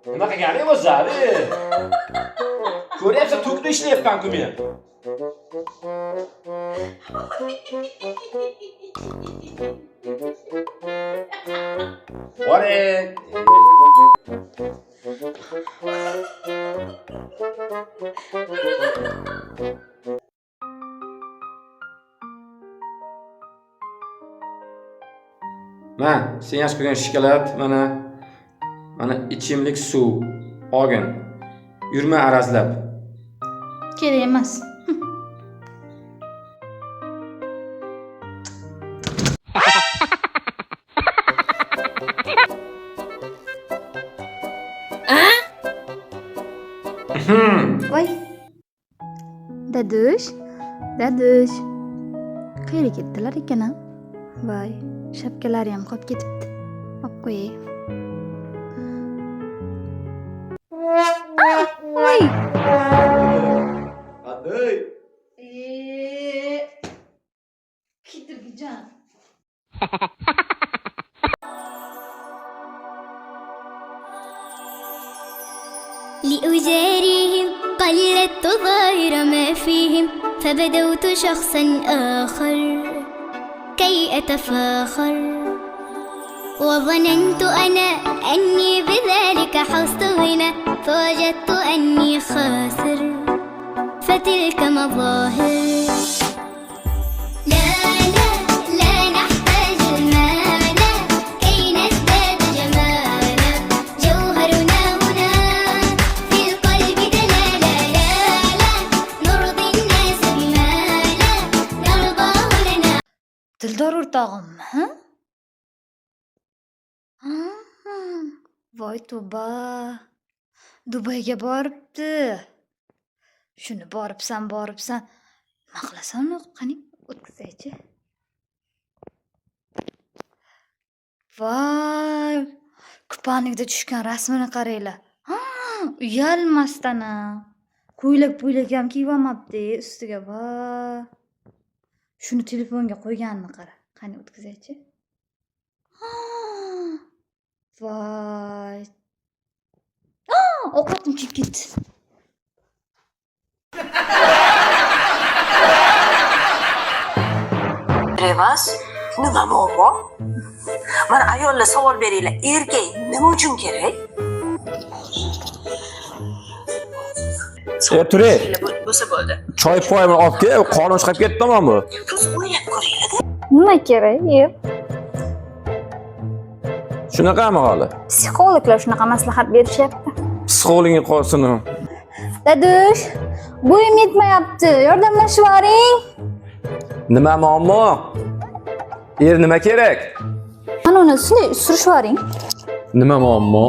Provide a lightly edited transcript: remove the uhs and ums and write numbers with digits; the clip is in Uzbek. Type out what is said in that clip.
Nima qilganing o'zlari? Ko'ryapsan, to'kni ishlayapman-ku men. Ore. Mana, sen yaxshi ko'rgan shokolad, mana ichimlik suv. Olgin. Yurma arazlab. Kerak emas. Voy. Dadush. Qayerga ketdilar ekan? Voy, shapkalari ham qolib ketibdi. Olib qo'yay. Voy. Qanday? Kidirgijon. لأجاريهم قلدت ظاهر ما فيهم فبدوت شخصا آخر كي أتفاخر وظننت أنا أني بذلك حظت غنى فوجدت أني خاسر فتلك مظاهر لا لا لا نحتاج المال كي نزداد جمالا جوهرنا هنا في القلب دلالا لا لا نرضي الناس بما لا نرضاه لنا Dildor o'rtog'im, ha? Voy tavba. Dubayga boribdi. Shuni boribsan. Nima qilasan uni? Qani o'tkazaychi. Voy, kupanikda tushgan rasmini qaranglar. Uyalmasdan. Ko'ylak ham kiyib olmabdi ustiga. Voy. Shuni telefonga qo'yganini qara. Qani o'tkazaychi. Voy. Ovqatim kuyib ketdi. emas, nima muammo? Mana ayollar savol beringlar, erkak nima uchun kerak? Ture, Bo'lsa bo'ldi. choy poyimni olib kel, qorin chiqib ketdi tomonmi? Ko'z o'ylab ko'ringlar-da. Nima kerak? Shunaqami hali? Psixologlar shunaqa maslahat berishyapti. Psixologing qolsin. Dadush, bo'yim yetmayapti. Yordamlashib yuboring. Nima muammo? Nima kerak? Mana uni surishib yuboring. Nima muammo?